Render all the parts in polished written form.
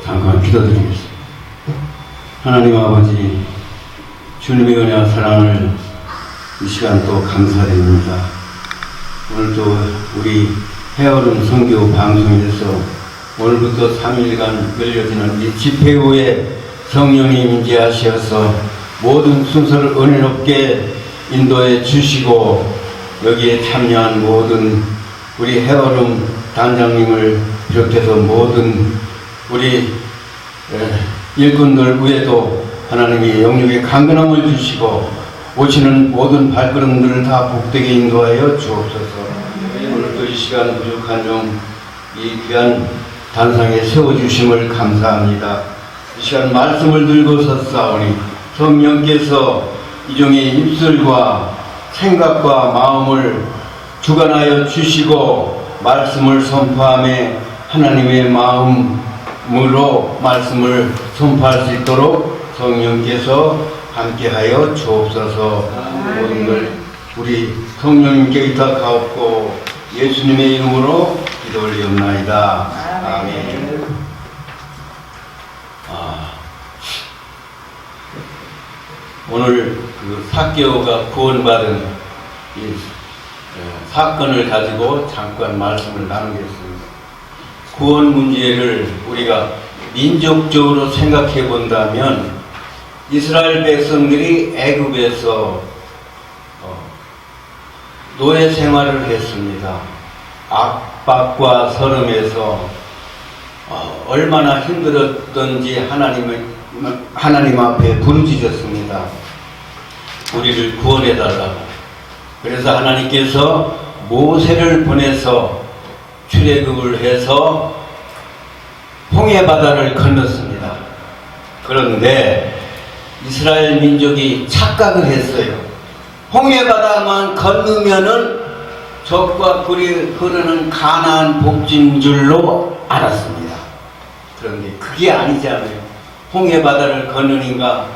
잠깐 기도드리겠습니다. 하나님 아버지, 주님의 은혜와 사랑을 이 시간 또 감사드립니다. 오늘도 우리 헤어른 선교 방송에서 오늘부터 3일간 열려지는 이 집회 후에 성령님 임재하셔서 모든 순서를 은혜롭게 인도해 주시고 여기에 참여한 모든 우리 헤어름 단장님을 비롯해서 모든 우리 일꾼들 위에도 하나님이 영육의 강건함을 주시고 오시는 모든 발걸음들을 다 복되게 인도하여 주옵소서. 오늘도 이 시간 부족한 중 이 귀한 단상에 세워주심을 감사합니다. 이 시간 말씀을 들고서 싸우니 성령께서 이종의 입술과 생각과 마음을 주관하여 주시고 말씀을 선포함에 하나님의 마음으로 말씀을 선포할 수 있도록 성령께서 함께하여 주옵소서. 모든 걸 우리 성령님께 의탁하옵고 예수님의 이름으로 기도 올리옵나이다. 아멘. 오늘 그 삭개오가 구원받은 이 사건을 가지고 잠깐 말씀을 나누겠습니다. 구원 문제를 우리가 민족적으로 생각해 본다면 이스라엘 백성들이 애굽에서 노예 생활을 했습니다. 압박과 서름에서 얼마나 힘들었던지 하나님 앞에 부르짖었습니다. 우리를 구원해달라고. 그래서 하나님께서 모세를 보내서 출애굽을 해서 홍해바다를 건넜습니다. 그런데 이스라엘 민족이 착각을 했어요. 홍해바다만 건너면은 적과 꿀이 흐르는 가나안 복진 줄로 알았습니다. 그런데 그게 아니잖아요. 홍해바다를 건너니까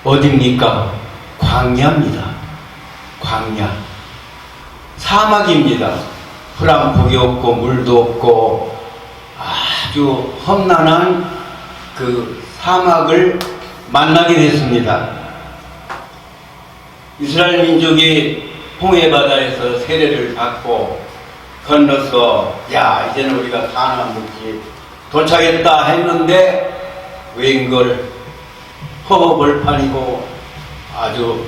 어딥니까? 광야입니다. 광야. 사막입니다. 풀한폭이 없고 물도 없고 아주 험난한 그 사막을 만나게 됐습니다. 이스라엘 민족이 홍해바다에서 세례를 받고 건너서 이제는 우리가 가나안 복지 도착했다 했는데 웬걸 허허벌판이고 아주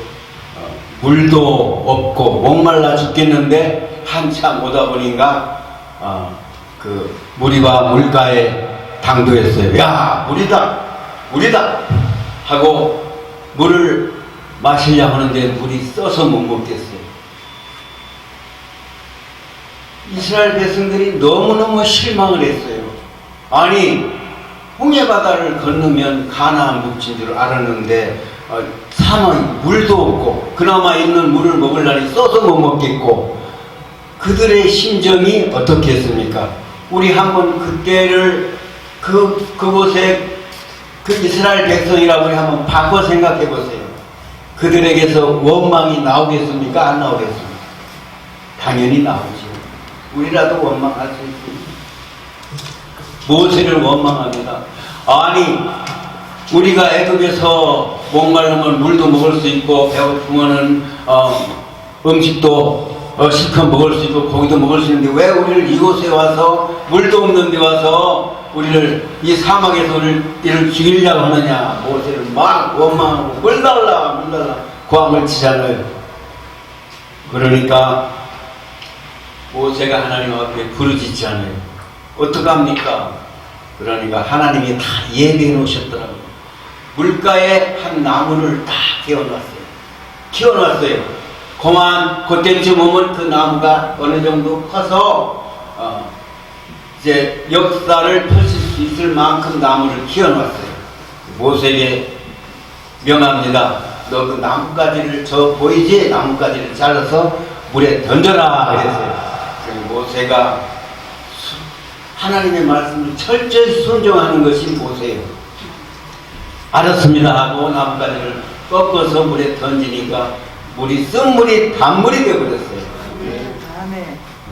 물도 없고 목말라 죽겠는데 한참 오다 보니까 그 무리와 물가에 당도했어요. 물이다 하고 물을 마시려고 하는데 물이 써서 못 먹겠어요. 이스라엘 백성들이 너무너무 실망을 했어요. 아니 홍해바다를 건너면 가나안 복지인 줄 알았는데 사막이 물도 없고 그나마 있는 물을 먹으려니 써서 못 먹겠고 그들의 심정이 어떻게 했습니까? 우리 한번 그때를 그곳에 그 이스라엘 백성이라고 우리 한번 바꿔 생각해 보세요. 그들에게서 원망이 나오겠습니까? 안 나오겠습니까? 당연히 나오죠. 우리라도 원망할 수 있습니다. 모세를 원망합니다. 아니 우리가 애굽에서 목마르면 물도 먹을 수 있고 배고프면은 음식도 실컷 먹을 수 있고 고기도 먹을 수 있는데 왜 우리를 이곳에 와서 물도 없는 데 와서 우리를 이 사막에서 우리를 죽이려고 하느냐. 모세를 막 원망하고 물 달라 고함을 치잖아요. 그러니까 모세가 하나님 앞에 부르짖잖아요. 어떡합니까? 그러니까 하나님이 다 예비해 놓으셨더라고요. 물가에 한 나무를 다 키워놨어요. 그때쯤 오면 그 나무가 어느 정도 커서 이제 역사를 펼칠 수 있을 만큼 나무를 키워놨어요. 모세에게 명합니다. 너 그 나뭇가지를 보이지? 나뭇가지를 잘라서 물에 던져라 그랬어요. 모세가 하나님의 말씀을 철저히 순종하는 것이 모세예요. 알았습니다 하고 나뭇가지를 꺾어서 물에 던지니까 물이 쓴물이 단물이 되어버렸어요.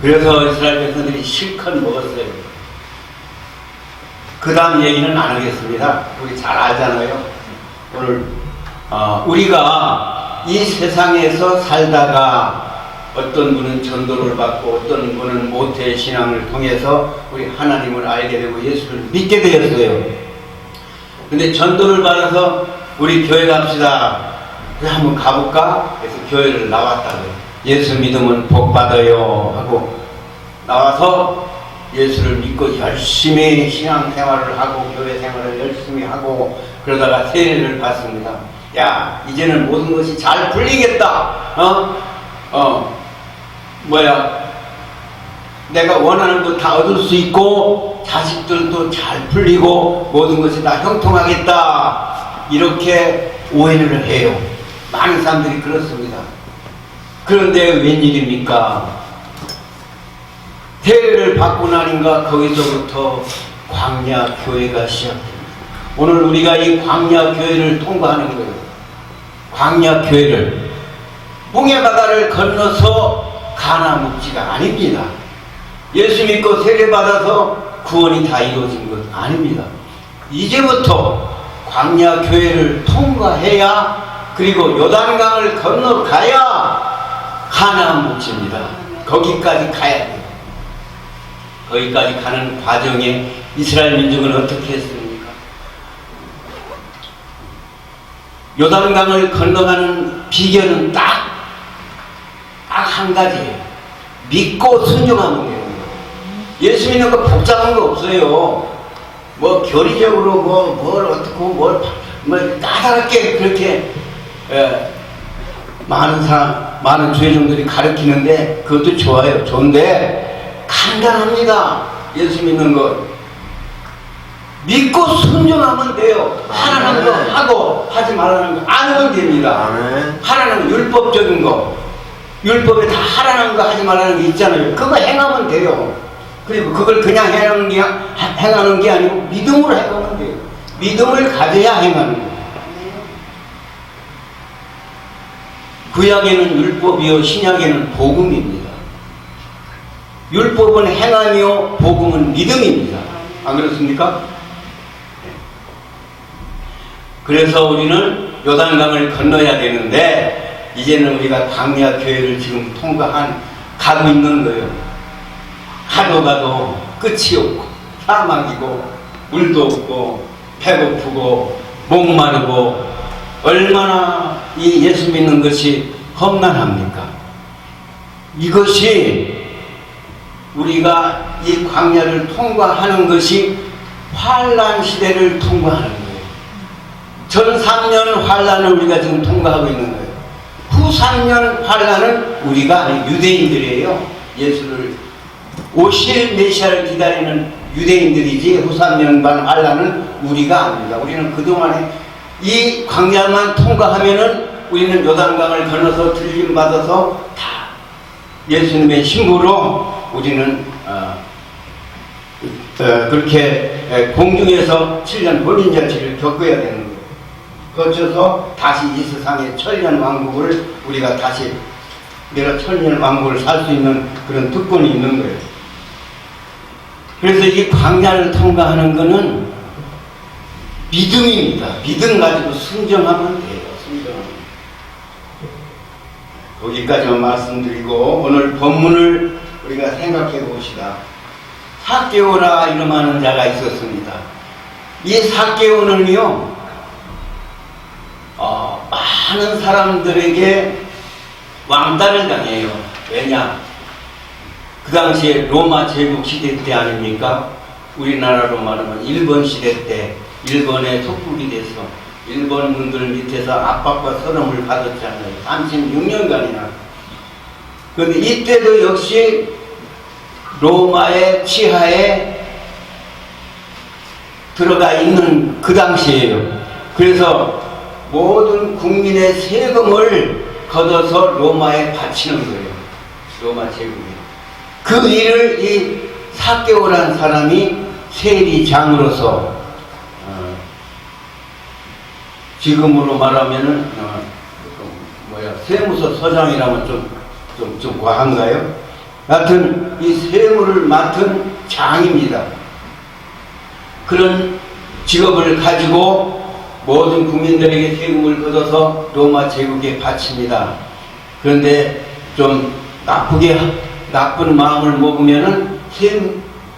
그래서 이스라엘 백성들이 실컷 먹었어요. 그 다음 얘기는 안 하겠습니다. 우리 잘 알잖아요. 오늘 우리가 이 세상에서 살다가 어떤 분은 전도를 받고 어떤 분은 모태 신앙을 통해서 우리 하나님을 알게 되고 예수를 믿게 되었어요. 근데 전도를 받아서 우리 교회 갑시다. 그래 한번 가볼까? 그래서 교회를 나왔다고요. 예수 믿으면 복 받아요 하고 나와서 예수를 믿고 열심히 신앙생활을 하고 교회 생활을 열심히 하고 그러다가 세례를 받습니다. 야, 이제는 모든 것이 잘 풀리겠다. 내가 원하는 거 다 얻을 수 있고 자식들도 잘 풀리고 모든 것이 다 형통하겠다. 이렇게 오해를 해요. 많은 사람들이 그렇습니다. 그런데 웬일입니까? 세례를 받고 나니까 거기서부터 광야 교회가 시작됩니다. 오늘 우리가 이 광야 교회를 통과하는 거예요. 광야 교회를 홍해 바다를 건너서 가나 묵지가 아닙니다. 예수 믿고 세례 받아서 구원이 다 이루어진 것 아닙니다. 이제부터 광야 교회를 통과해야 그리고 요단강을 건너가야 가나 묵지입니다. 거기까지 가야 돼요. 거기까지 가는 과정에 이스라엘 민족은 어떻게 했습니까? 요단강을 건너가는 비결은 딱 한 가지예요. 믿고 순종하면 돼요. 예수 믿는 거 복잡한 거 없어요. 뭐 교리적으로 뭘 어떻고 뭘 까다롭게 그렇게 많은 주회종들이 가르치는데 그것도 좋아요. 좋은데 간단합니다. 예수 믿는 것 믿고 순종하면 돼요. 하라는 거 하고 하지 말라는 거 안 하면 됩니다. 하라는 거 율법적인 거 율법에 다 하라는 거 하지 말라는 게 있잖아요. 그거 행하면 돼요. 그리고 그걸 그냥 행하는 게 아니고 믿음으로 행하면 돼요. 믿음을 가져야 행하는 거예요. 구약에는 율법이요 신약에는 복음입니다. 율법은 행함이요 복음은 믿음입니다. 안 그렇습니까? 그래서 우리는 요단강을 건너야 되는데 이제는 우리가 광야 교회를 지금 가고 있는 거예요. 가도 끝이 없고 사막이고 물도 없고 배고프고 목마르고 얼마나 이 예수 믿는 것이 험난합니까? 이것이 우리가 이 광야를 통과하는 것이 환난 시대를 통과하는 거예요. 전 3년 환난을 우리가 지금 통과하고 있는 거예요. 후 3년 환난은 우리가 유대인들이에요. 예수를 오실 메시아를 기다리는 유대인들이지 후 3년 반 환난은 우리가 아닙니다. 우리는 그동안에 이 광야만 통과하면은 우리는 요단강을 건너서 들림 받아서 다 예수님의 신부로 우리는 그렇게 공중에서 7년 혼인잔치를 겪어야 되는 거예요. 거쳐서 다시 이 세상의 천년 왕국을 우리가 다시 내가 천년 왕국을 살 수 있는 그런 특권이 있는 거예요. 그래서 이 광야를 통과하는 것은 믿음입니다. 믿음 가지고 순종하면 돼요. 순종하면. 거기까지만 말씀드리고 오늘 본문을 우리가 생각해 봅시다. 삭개오라 이름하는 자가 있었습니다. 이 삭개오는요 많은 사람들에게 왕따를 당해요. 왜냐? 그 당시에 로마 제국 시대 때 아닙니까? 우리나라로 말하면 일본 시대 때 일본에 속국이 돼서 일본 분들 밑에서 압박과 서름을 받았잖아요. 36년간이나. 그런데 이때도 역시 로마의 치하에 들어가 있는 그 당시에요. 그래서 모든 국민의 세금을 걷어서 로마에 바치는 거예요. 로마 제국에. 그 일을 이 삭개오라는 사람이 세리장으로서 지금으로 말하면은 세무서 서장이라면 좀 과한가요? 하여튼 이 세무를 맡은 장입니다. 그런 직업을 가지고 모든 국민들에게 세금을 걷어서 로마 제국에 바칩니다. 그런데 좀 나쁜 마음을 먹으면은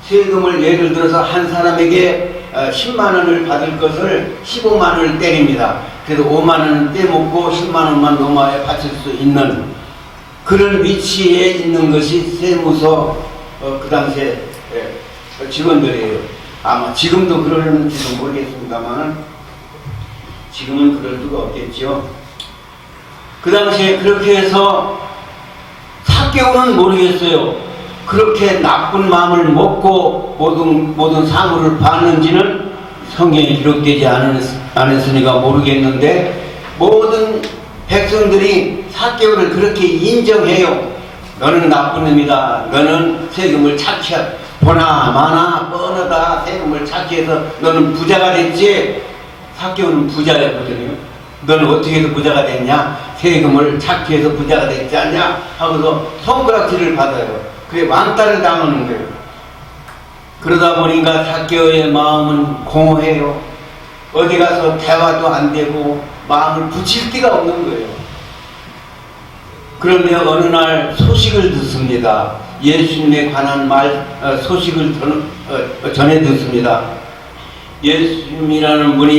세금을 예를 들어서 한 사람에게 10만 원을 받을 것을 15만 원을 때립니다. 그래서 5만 원은 떼먹고 10만 원만 로마에 바칠 수 있는 그런 위치에 있는 것이 세무서 그 당시에 직원들이에요. 아마 지금도 그러는지도 모르겠습니다만 지금은 그럴 수가 없겠죠. 그 당시에 그렇게 해서 삭개오는 모르겠어요. 그렇게 나쁜 마음을 먹고 모든 사물을 받는지는 성경에 기록되지 않았으니까 모르겠는데 모든 백성들이 삭개오를 그렇게 인정해요. 너는 나쁜 놈이다. 너는 세금을 착취하 보나 마나 뻔하다 세금을 착취해서 너는 부자가 됐지. 삭개오는 부자였거든요. 너는 어떻게 해서 부자가 됐냐? 세금을 착취해서 부자가 됐지 않냐? 하고서 손가락질을 받아요. 그게 왕따를 당하는 거예요. 그러다 보니까 삭개오의 마음은 공허해요. 어디 가서 대화도 안 되고 마음을 붙일 데가 없는 거예요. 그런데 어느 날 소식을 듣습니다. 예수님에 관한 소식을 전해 듣습니다. 예수님이라는 분이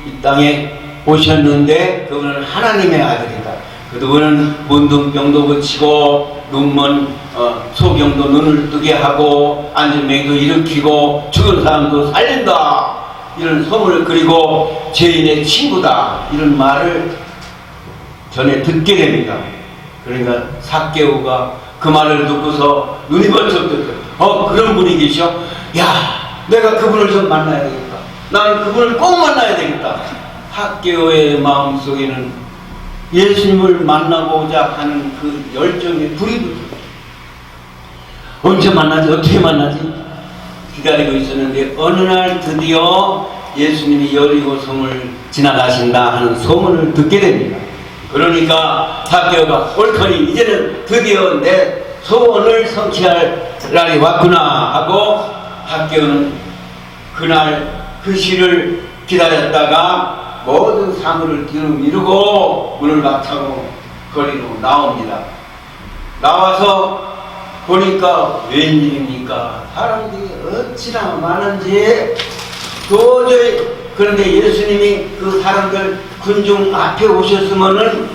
이 땅에 오셨는데 그분은 하나님의 아들이다. 그분은 문둥병도 고치고 눈먼 소경도 눈을 뜨게 하고 안전맹이도 일으키고 죽은 사람도 살린다. 이런 소문을 그리고 죄인의 친구다. 이런 말을 전해 듣게 됩니다. 그러니까 삭개오가 그 말을 듣고서 눈이 번쩍 뜨고 그런 분이 계셔? 야, 내가 그분을 좀 만나야 되겠다. 나는 그분을 꼭 만나야 되겠다. 삭개오의 마음속에는 예수님을 만나고자 하는 그 열정의 불이 붙었어요. 언제 만나지? 어떻게 만나지? 기다리고 있었는데 어느 날 드디어 예수님이 여리고성을 지나가신다 하는 소문을 듣게 됩니다. 그러니까 삭개오가 옳거니 이제는 드디어 내 소원을 성취할 날이 왔구나 하고 삭개오는 그날 그 시를 기다렸다가 모든 사물을 뒤로 미루고 문을 박차고 거리로 나옵니다. 나와서 보니까 웬일입니까? 사람들이 어찌나 많은지 도저히. 그런데 예수님이 그 사람들 군중 앞에 오셨으면은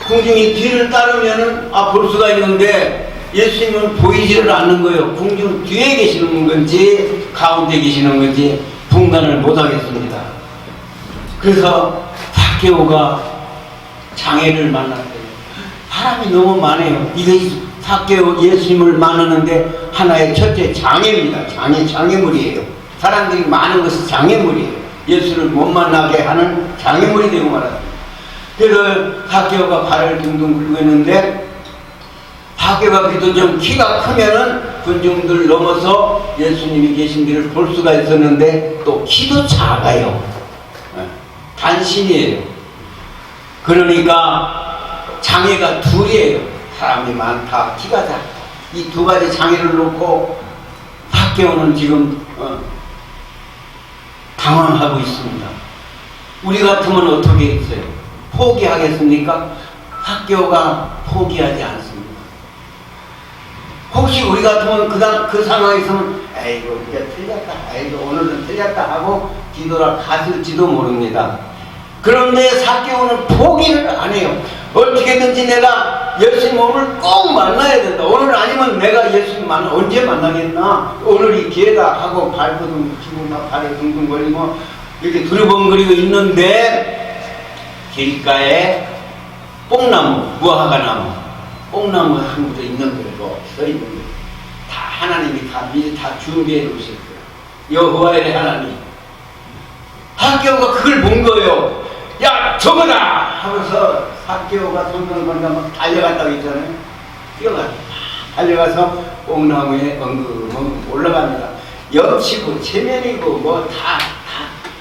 군중이 뒤를 따르면은 볼 수가 있는데 예수님은 보이지를 않는 거예요. 군중 뒤에 계시는 건지 가운데 계시는 건지 분간을 못하겠습니다. 그래서 삭개오가 장애를 만났어요. 사람이 너무 많아요. 이게 삭개오 예수님을 만나는데 하나의 첫째 장애입니다. 장애물이에요. 사람들이 많은 것이 장애물이에요. 예수를 못 만나게 하는 장애물이 되고 말았습니다. 그래서 삭개오가 발을 둥둥 굴고 있는데 삭개오가 그래도 좀 키가 크면은 군중들 넘어서 예수님이 계신 데를 볼 수가 있었는데 또 키도 작아요. 단신이에요. 그러니까 장애가 둘이에요. 사람이 많다, 키가 작다. 이 두 가지 장애를 놓고 삭개오는 지금 당황하고 있습니다. 우리 같으면 어떻게 했어요? 포기하겠습니까? 삭개오가 포기하지 않습니다. 혹시 우리 같으면 그 상황에서는 에이고 이제 틀렸다, 에이고 오늘은 틀렸다 하고 뒤돌아갔을지도 모릅니다. 그런데 삭개오는 포기를 안 해요. 어떻게든지 내가 예수님 오늘 꼭 만나야 된다. 오늘 아니면 내가 예수님 언제 만나겠나? 오늘이 기회다 하고 발버둥 치고 막 발을 둥둥 걸리고 이렇게 두리번거리고 있는데 길가에 뽕나무, 무화과나무, 뽕나무 한 그루 있는 거예요. 서 있는 거예요. 다 하나님이 다 미리 다 준비해 놓으셨어요. 여호와의 하나님. 삭개오가 그걸 본 거예요. 야, 저거다! 하면서 삭개오가 손들건가 막 달려갔다고 했잖아요. 달려가서 뽕나무에 엉금 올라갑니다. 옆치고 체면이고 뭐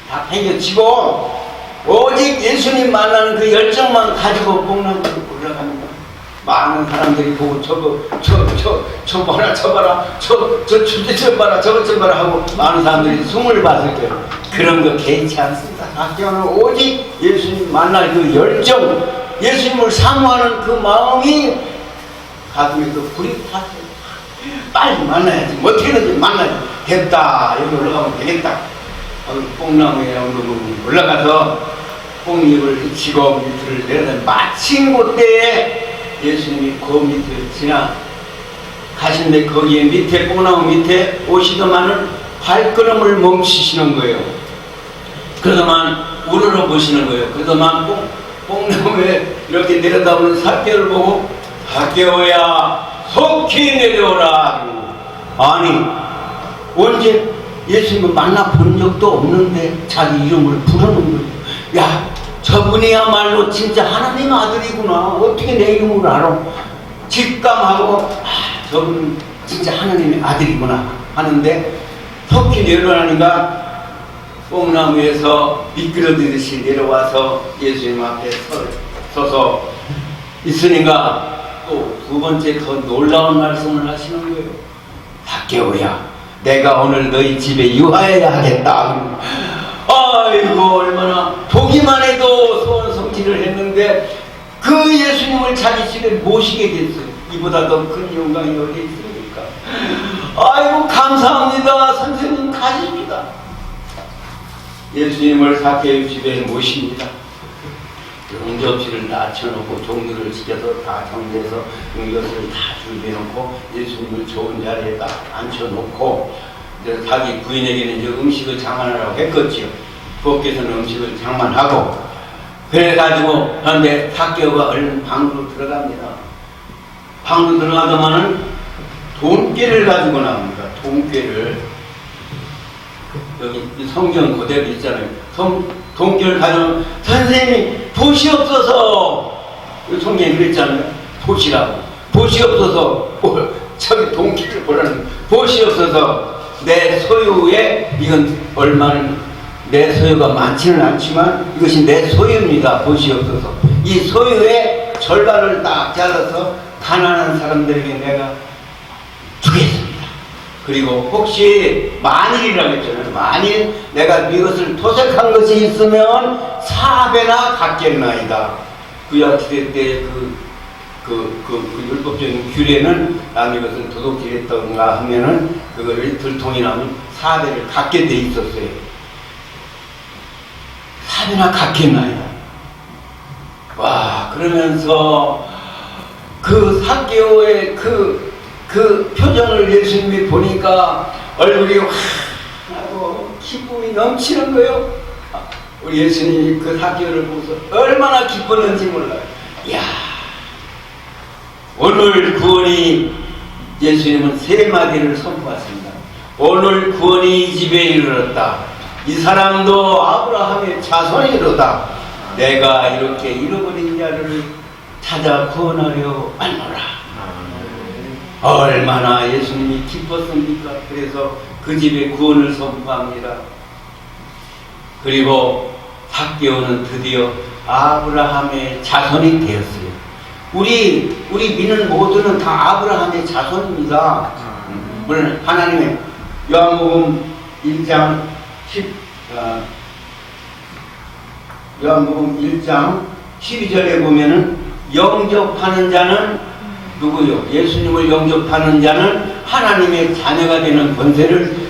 다 팽겨치고 오직 예수님 만나는 그 열정만 가지고 뽕나무로 올라갑니다. 많은 사람들이 보고 저 봐라 저 주제 좀 봐라 저것 좀 봐라 하고 많은 사람들이 숨을 봤을 때 그런 거 개의치 않습니다. 사케오는 오직 예수님 만날 그 열정, 예수님을 사모하는 그 마음이 가슴에 그 불이 탔어요. 빨리 만나야지, 못해는지 만나야지, 됐다, 여기 올라가면 되겠다. 뽕나무에 올라가서 뽕잎을 치고 밑을 내려다 마침 그때에 예수님이 그 밑을 지나가시는데 거기에 밑에 뽕나무 밑에 오시더만은 발걸음을 멈추시는 거예요. 그러더만 우러러 보시는 거예요. 그러더만 뽕나무에 이렇게 내려다보는 사케오를 보고 사케오야 속히 내려오라. 아니 언제 예수님을 만나본 적도 없는데 자기 이름을 부르는 거예요. 야 저분이야말로 진짜 하나님 아들이구나. 어떻게 내 이름을 알아? 직감하고 저분 진짜 하나님의 아들이구나 하는데 속히 내려오라니까 뽕나무에서 미끄러지듯이 내려와서 예수님 앞에 서서 있으니까 또 두 번째 더 놀라운 말씀을 하시는 거예요. 사케오야 내가 오늘 너희 집에 유하여야 하겠다. 아이고 얼마나 보기만 해도 소원 성취를 했는데 그 예수님을 자기 집에 모시게 됐어요. 이보다 더 큰 영광이 어디 있습니까? 아이고 감사합니다. 선생님 가십니다. 예수님을 사케오 집에 모십니다. 응접실을 낮춰놓고 종류를 지켜서 다 정리해서 이것을 다 준비해놓고 예수님을 좋은 자리에 딱 앉혀놓고 이제 자기 부인에게는 이제 음식을 장만하라고 했겠지요. 부엌에서는 음식을 장만하고 그래가지고 그런데 사케오가 얼른 방으로 들어갑니다. 방으로 들어가더만은 돈깨를 가지고 나옵니다. 돈깨를 여기 성경 그대로 있잖아요. 돈깨를 가지고 선생님 돛이 없어서 성경이 그랬잖아요. 돛이라고 돛이 없어서 저기 돈깨를 보라는 돛이 없어서 내 소유에 이건 얼마는 내 소유가 많지는 않지만 이것이 내 소유입니다. 돛이 없어서 이 소유의 절반을 딱 잘라서 가난한 사람들에게 내가 주겠습니다. 그리고 혹시 만일이라고 했잖아요. 만일 내가 이것을 토색한 것이 있으면 4배나 갚겠나이다. 구약 시대 때 그 율법적인 규례는 남의 것을 도둑질했던가 하면은 그거를 들통이 나면 4배를 갚게 돼 있었어요. 4배나 갚겠나이다. 와 그러면서 그 사케오의 그 표정을 예수님이 보니까 얼굴이 하고 기쁨이 넘치는 거예요. 우리 예수님이 그 사케오를 보고서 얼마나 기뻤는지 몰라요. 이야, 오늘 구원이 예수님은 세 마디를 선포하십니다. 오늘 구원이 이 집에 이르렀다. 이 사람도 아브라함의 자손이로다. 내가 이렇게 잃어버린 자를 찾아 구원하려 왔노라. 얼마나 예수님이 기뻤습니까? 그래서 그 집에 구원을 선포합니다. 그리고 사케오는 드디어 아브라함의 자손이 되었어요. 우리 믿는 모두는 다 아브라함의 자손입니다. 물론 하나님의 요한복음 1장 12절에 보면은 영접하는 자는 누구요? 예수님을 영접하는 자는 하나님의 자녀가 되는 권세를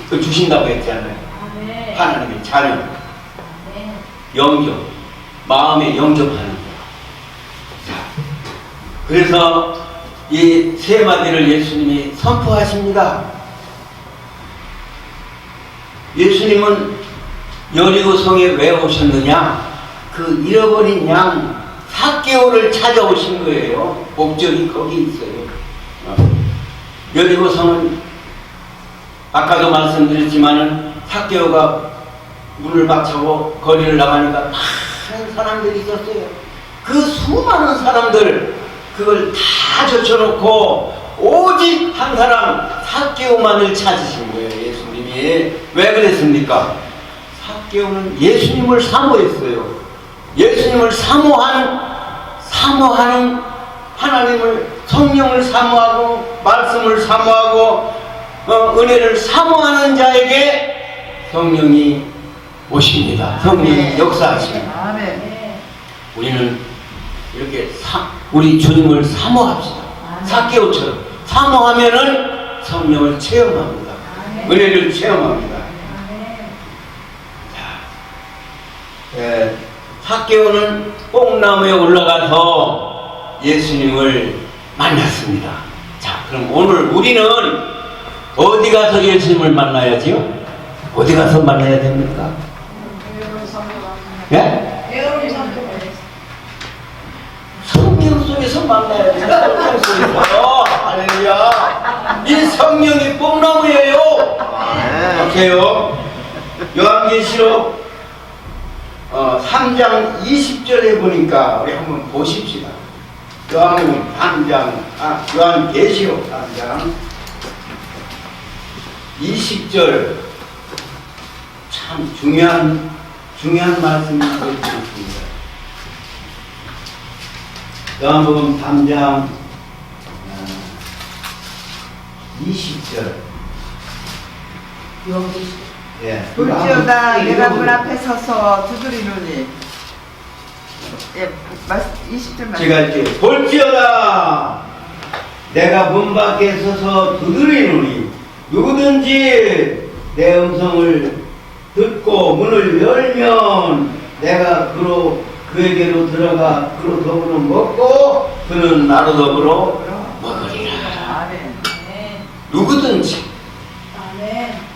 주신다고 했잖아요. 하나님의 자녀. 영접. 마음에 영접하는 자. 그래서 이 세 마디를 예수님이 선포하십니다. 예수님은 여리고성에 왜 오셨느냐? 그 잃어버린 양 사케오를 찾아오신 거예요. 목적이 거기 있어요. 여리고성은 아까도 말씀드렸지만은 사케오가 문을 박차고 거리를 나가니까 많은 사람들이 있었어요. 그 수많은 사람들 그걸 다 젖혀놓고 오직 한 사람 사케오만을 찾으신 거예요. 예수님이 왜 그랬습니까? 사케오는 예수님을 사모했어요. 예수님을 사모하는 하나님을, 성령을 사모하고 말씀을 사모하고 은혜를 사모하는 자에게 성령이 오십니다. 성령이 역사하십니다. 우리는 이렇게 우리 주님을 사모합시다. 삭개오처럼 사모하면은 성령을 체험합니다. 은혜를 체험합니다. 삭개오는 뽕나무에 올라가서 예수님을 만났습니다. 자, 그럼 오늘 우리는 어디 가서 예수님을 만나야지요? 어디 가서 만나야 됩니까? 예? 성경 속에서 만나야 돼요. 성경 속에서. 할렐루야. 이 성령이 뽕나무예요. 보세요. 요한계시록 3장 20절에 보니까 우리 한번 보십시다. 요한계시록 3장 20절 참 중요한 말씀이 있습니다. 요한복음 3장 20절. 예. 볼지어다 내가 문 앞에 서서 두드리노니. 예, 20절 말씀. 제가 이렇게 볼지어다 내가 문 밖에 서서 두드리노니 누구든지 내 음성을 듣고 문을 열면 내가 그에게로 들어가 그로 더불어 먹고 그는 나로 더불어 먹으리라. 아멘. 누구든지. 아멘.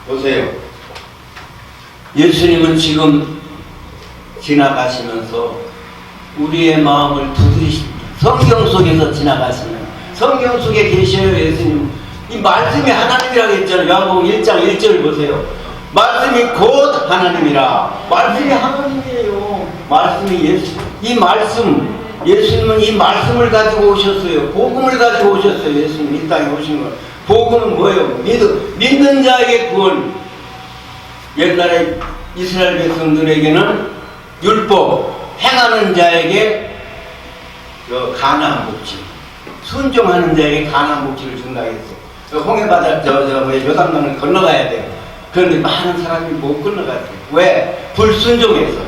보세요. 예수님은 지금 지나가시면서 우리의 마음을 두드리십니다. 성경 속에서 지나가시면 성경 속에 계셔요. 예수님 이 말씀이 하나님이라고 했잖아요. 요한복음 1장 1절 보세요. 말씀이 곧 하나님이라. 말씀이 하나님이에요. 말씀이 예수. 이 말씀, 예수님은 이 말씀을 가지고 오셨어요. 복음을 가지고 오셨어요. 예수님 이 땅에 오신 거. 복음은 뭐예요? 믿는 자에게 구원. 옛날에 이스라엘 백성들에게는 율법, 행하는 자에게 가나안 복지, 순종하는 자에게 가나안 복지를 준다 했어요. 홍해바다 요단강을 건너가야 돼요. 그런데 많은 사람이 못 건너갔어요. 왜? 불순종해서.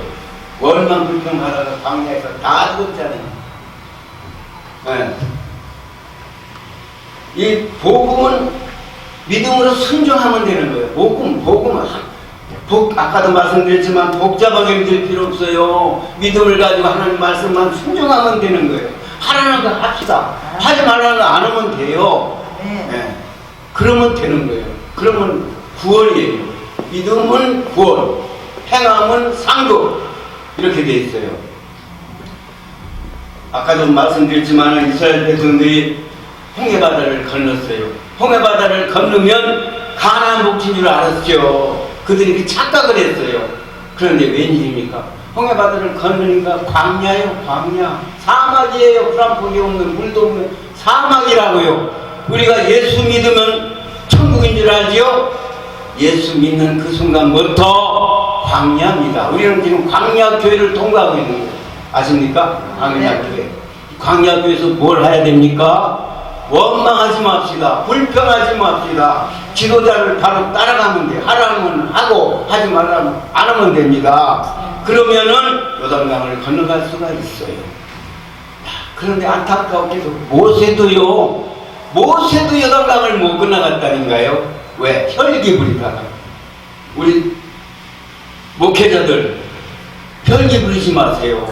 원망 불평하다가 광야에서 다 죽었잖아요. 네. 이 복음은 믿음으로 순종하면 되는 거예요. 복음은 아까도 말씀드렸지만 복잡하게 믿을 필요 없어요. 믿음을 가지고 하나님 말씀만 순종하면 되는 거예요. 하라는 거 합시다. 하지 말라는 거 안 하면 돼요. 네. 그러면 되는 거예요. 그러면 구원이에요. 믿음은 구원, 행함은 상급. 이렇게 돼 있어요. 아까도 말씀드렸지만 이스라엘 백성들이 홍해바다를 건넜어요. 홍해바다를 건너면 가나안 복지인 줄 알았죠. 그들이 이렇게 착각을 했어요. 그런데 웬일입니까? 홍해바다를 건너니까 광야예요. 광야. 사막이에요. 풀한폭이 없는, 물도 없는 사막이라고요. 우리가 예수 믿으면 천국인 줄 알지요? 예수 믿는 그 순간부터 광야입니다. 우리는 지금 광야교회를 통과하고 있는 거예요. 아십니까? 광야교회. 광야교회에서 뭘 해야 됩니까? 원망하지 맙시다. 불평하지 맙시다. 지도자를 바로 따라가면 돼요. 하라면 하고 하지 말라면 안 하면 됩니다. 그러면은 요단강을 건너갈 수가 있어요. 그런데 안타깝게도 모세도 요단강을 못 건너갔다니까요. 왜? 혈기 부리다가. 우리 목회자들 혈기 부리지 마세요.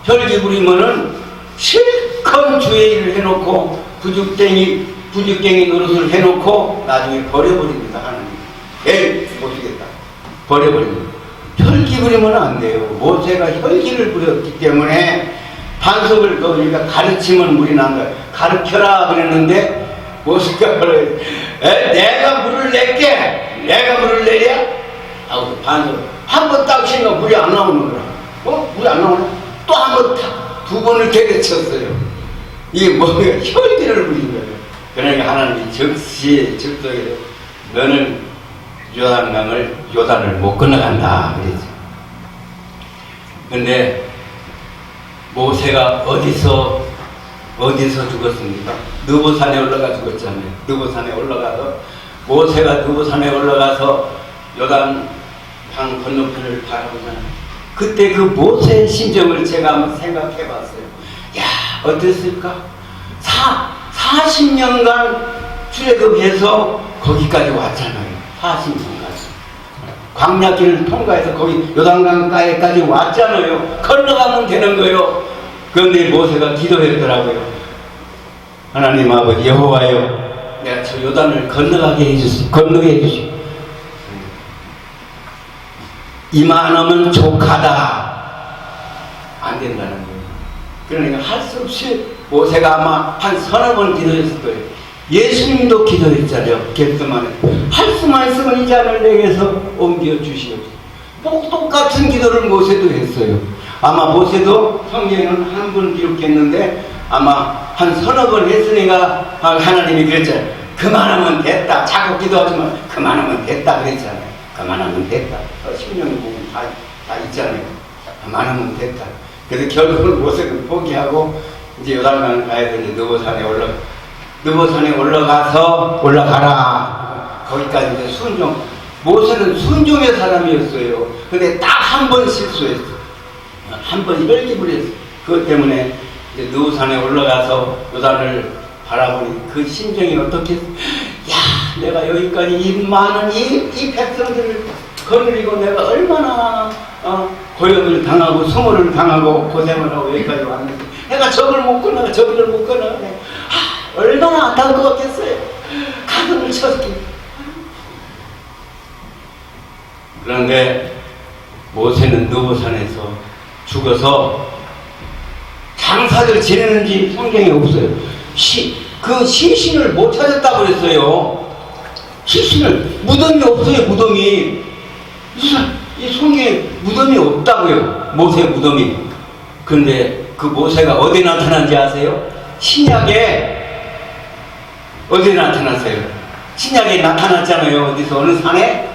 혈기 부리면은 실컷 주의 일을 해놓고 부죽갱이 노릇을 해놓고 나중에 버려버립니다. 하나님 에이 못쓰겠다 버려버립니다. 혈기 부리면 안 돼요. 모세가 혈기를 부렸기 때문에 반석을 그러니까 가르치면 물이 난 거예요. 가르쳐라 그랬는데 모세가 그래 내가 물을 낼게. 내가 물을 내랴? 하고 반석 한 번 딱 치면 물이 안 나오는 거야. 물이 안 나오네. 또 한 번 두 번을 되게 이게 뭐야? 혈기를 부린 거예요. 그러니까 하나님이 즉석에 너는 요단을 못 건너간다 그랬죠. 근데 모세가 어디서 죽었습니까? 느보산에 올라가 죽었잖아요. 느보산에 올라가서 모세가 느보산에 올라가서 요단 강 건너편을 바라보잖아요. 그때 그 모세의 심정을 제가 한번 생각해 봤어요. 야, 어땠을까? 40년간 출애굽해서 거기까지 왔잖아요. 40년간. 광야길을 통과해서 거기 요단강가에까지 왔잖아요. 건너가면 되는 거예요. 그런데 모세가 기도했더라고요. 하나님 아버지 여호와여, 내가 저 요단을 건너게 해주시오. 이만하면 족하다. 안 된다는 거예요. 그러니까 할 수 없이 모세가 아마 한 서너 번 기도했을 거예요. 예수님도 기도했잖아요. 겟세마네. 할 수만 있으면 이 잔을 내게서 옮겨 주시옵소서. 똑같은 기도를 모세도 했어요. 아마 모세도 성경에는 한 번 기록했는데 아마 한 서너 번 했으니까 하나님이 그랬잖아요. 그만하면 됐다. 자꾸 기도하지만 그만하면 됐다 그랬잖아요. 그만하면 됐다. 신명이 보면 다 있잖아요. 그만하면 됐다. 그래서 결국은 모세는 포기하고 이제 요단강을 가야 되는데 느보산에 올라가라. 거기까지 이제 순종. 모세는 순종의 사람이었어요. 근데 딱 한 번 실수했어. 한 번 이걸 기부했어. 그것 때문에 이제 느보산에 올라가서 요단을 바라보니 그 심정이 어떻겠어? 야, 내가 여기까지 이 많은 이 백성들을 거느리고 내가 얼마나 고역을 당하고 수모를 당하고 고생을 하고 여기까지 왔는데 내가 저걸 못 건너 저기를 못 건너 얼마나 안타까울 것 같겠어요. 가슴을 쳤기. 그런데 모세는 느보산에서 죽어서 장사들 지내는지 성경에 없어요. 그 시신을 못 찾았다고 그랬어요. 시신을, 무덤이 없어요. 무덤이. 이 성경에 무덤이 없다고요. 모세 무덤이. 그런데 그 모세가 어디 나타난지 아세요? 신약에 어디 나타났어요? 신약에 나타났잖아요. 어디서 어느 산에?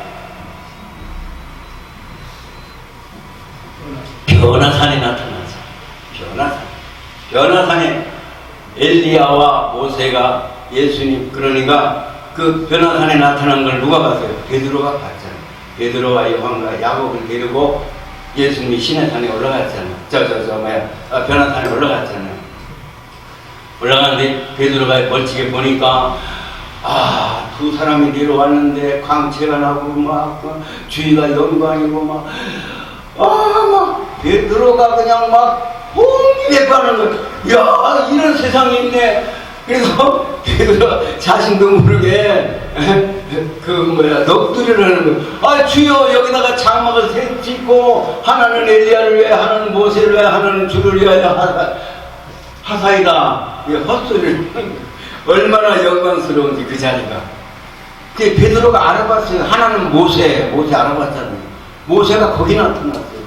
변화산에 나타났어요. 변화산에 엘리야와 모세가 예수님, 그러니까 그 변화산에 나타난 걸 누가 봤어요? 베드로가 봤잖아요. 베드로와 요한과 야곱을 데리고 예수님이 시내산에 올라갔잖아요. 변화산에 올라갔잖아요. 올라갔는데 베드로가 멀찍이 보니까 두 사람이 내려왔는데 광채가 나고 막 주위가 영광이고 막 베드로가 그냥 막 홍익하는 거야. 야, 이런 세상이 있네. 그래서 베드로가 자신도 모르게 넋두리를 하는 거야. 주여, 여기다가 장막을 짓고 하나는 엘리야를 위해, 하나는 모세를 위해, 하나는 주를 위하여 하사이다. 헛소리를 얼마나 영광스러운지 그 자리가. 그 베드로가 알아봤어요. 하나는 모세 알아봤잖아요. 모세가 거기 나타났어요.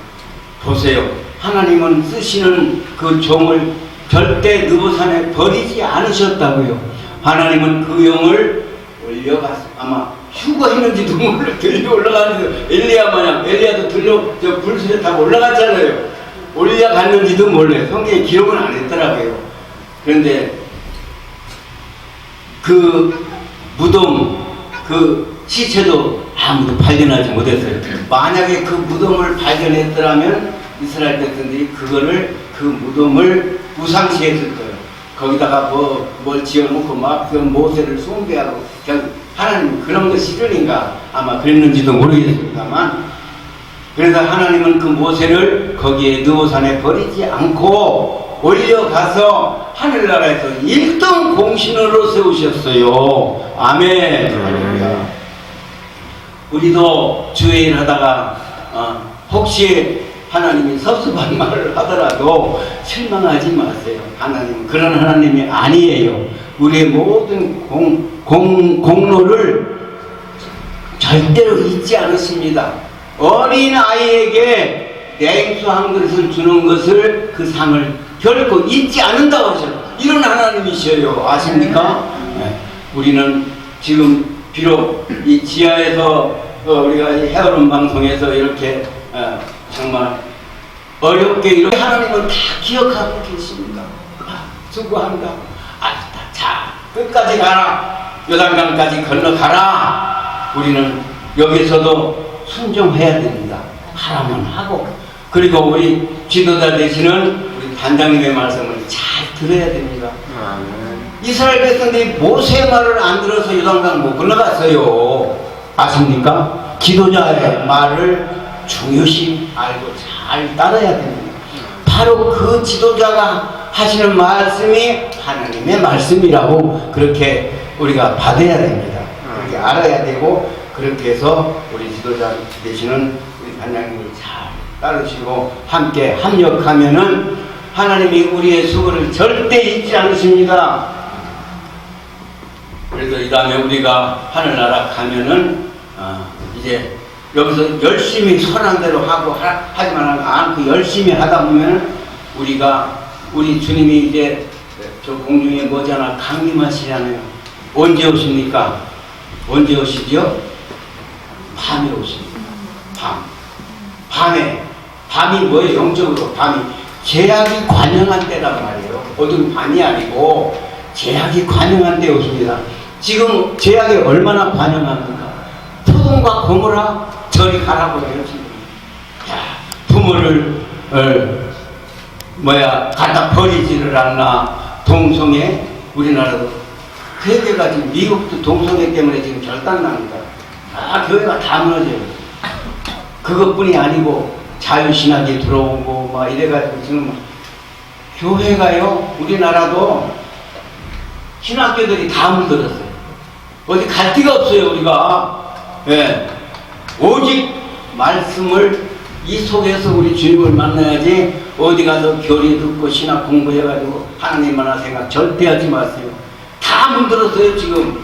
보세요. 하나님은 쓰시는 그 종을 절대 느보산에 버리지 않으셨다고요. 하나님은 그 영을 올려갔어요. 아마 휴거했는지도 몰라. 들려 올라가는지도, 엘리야 마냥, 엘리야도 들려 불수에 타고 올라갔잖아요. 올라갔는지도 몰라요. 성경에 기록은 안 했더라고요. 그런데 그 무덤, 그 시체도 아무도 발견하지 못했어요. 만약에 그 무덤을 발견했더라면 이스라엘 백성들이 그 무덤을 우상시했을 거예요. 거기다가 뭘 지어놓고 막 그 모세를 숭배하고 하나님 그런 거 싫으니까 아마 그랬는지도 모르겠습니다만, 그래서 하나님은 그 모세를 거기에 느보산에 버리지 않고 올려가서 하늘나라에서 1등 공신으로 세우셨어요. 아멘. 우리도 주의 일 하다가 혹시 하나님이 섭섭한 말을 하더라도 실망하지 마세요. 하나님은 그런 하나님이 아니에요. 우리의 모든 공로를 절대로 잊지 않으십니다. 어린 아이에게 냉수 한 그릇을 주는 것을, 그 상을 결코 잊지 않는다고 하셔요. 이런 하나님이셔요. 아십니까? 네. 우리는 지금 비록 이 지하에서 우리가 헤어론 방송에서 이렇게 정말 어렵게 이렇게 하나님은 다 기억하고 계십니다. 수고한다. 알았다. 자, 끝까지 가라. 요단강까지 건너가라. 우리는 여기서도 순종해야 됩니다. 하라면 하고. 그리고 우리 지도자 되시는 우리 단장님의 말씀을 잘 들어야 됩니다. 이스라엘 백성들이 모세의 말을 안 들어서 요단강 못 건너갔어요. 아십니까? 지도자의 말을 중요시 알고 잘 따라야 됩니다. 바로 그 지도자가 하시는 말씀이 하나님의 말씀이라고 그렇게 우리가 받아야 됩니다. 그렇게 알아야 되고, 그렇게 해서 우리 지도자 되시는 우리 단장님을 잘 따르시고 함께 합력하면은 하나님이 우리의 수고를 절대 잊지 않으십니다. 그래서 이 다음에 우리가 하늘나라 가면은 이제 여기서 열심히 선한 대로 하고 하지만 않고 열심히 하다 보면 우리 주님이 이제 저 공중에 머지않아 강림하시잖아요. 언제 오십니까? 언제 오시죠? 밤에 오십니다. 밤이 뭐예요? 영적으로 밤이 제약이 관영한 때란 말이에요. 어두운 밤이 아니고 제약이 관영한 때 오십니다. 지금 제약이 얼마나 관영합니까? 소돔과 고모라 저리 가라고 해요. 지금. 자, 부모를 갖다 버리지를 않나. 동성애, 우리나라도 세계가 지금 미국도 동성애 때문에 지금 결단납니다. 교회가 다 무너져요. 그것뿐이 아니고 자유신학이 들어오고 막 이래가지고 지금 교회가요, 우리나라도 신학교들이 다 물들었어요. 어디 갈 데가 없어요. 우리가 오직 말씀을 이 속에서 우리 주님을 만나야지. 어디 가서 교리 듣고 신학 공부해가지고 하나님 만나 생각 절대 하지 마세요. 다 물들었어요 지금.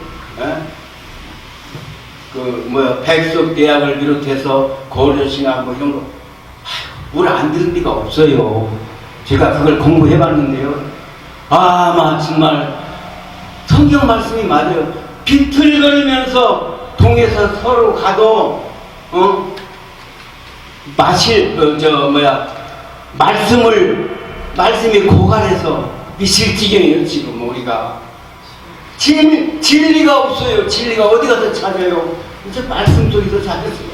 백석대학을 비롯해서 고려신학 뭐 이런 거 물 안 들은 데가 없어요. 제가 그걸 공부해봤는데요. 정말 성경 말씀이 맞아요. 비틀거리면서 동에서 서로 가도 말씀이 고갈해서 미칠 지경이에요. 지금 우리가 진리가 없어요. 진리가 어디 가서 찾아요? 이제 말씀 속에서 찾았어요.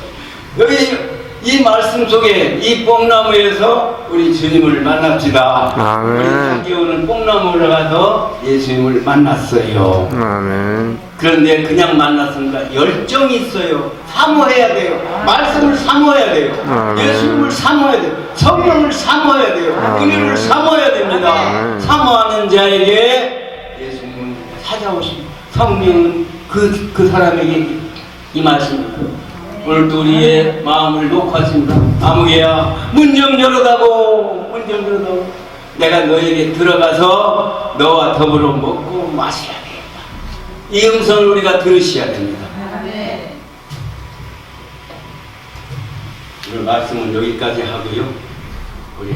여기 이 말씀 속에 이 뽕나무에서 우리 주님을 만납시다. 아멘. 우리 장기호는 뽕나무를 가서 예수님을 만났어요. 아멘. 그런데 그냥 만났습니다. 열정이 있어요. 사모해야 돼요. 말씀을 사모해야 돼요. 아멘. 예수님을 사모해야 돼요. 성령을 사모해야 돼요. 아멘. 은혜를 사모해야 됩니다. 아멘. 사모하는 자에게 예수님은 찾아오십니다. 성령은 그 사람에게 임하십니다. 오늘도 우리의 마음을 놓고 하십니다. 아무개야, 문 좀 열어다고, 문 좀 열어다고. 내가 너에게 들어가서 너와 더불어 먹고 마셔야 되겠다. 이 음성을 우리가 들으셔야 됩니다. 오늘 말씀은 여기까지 하고요. 우리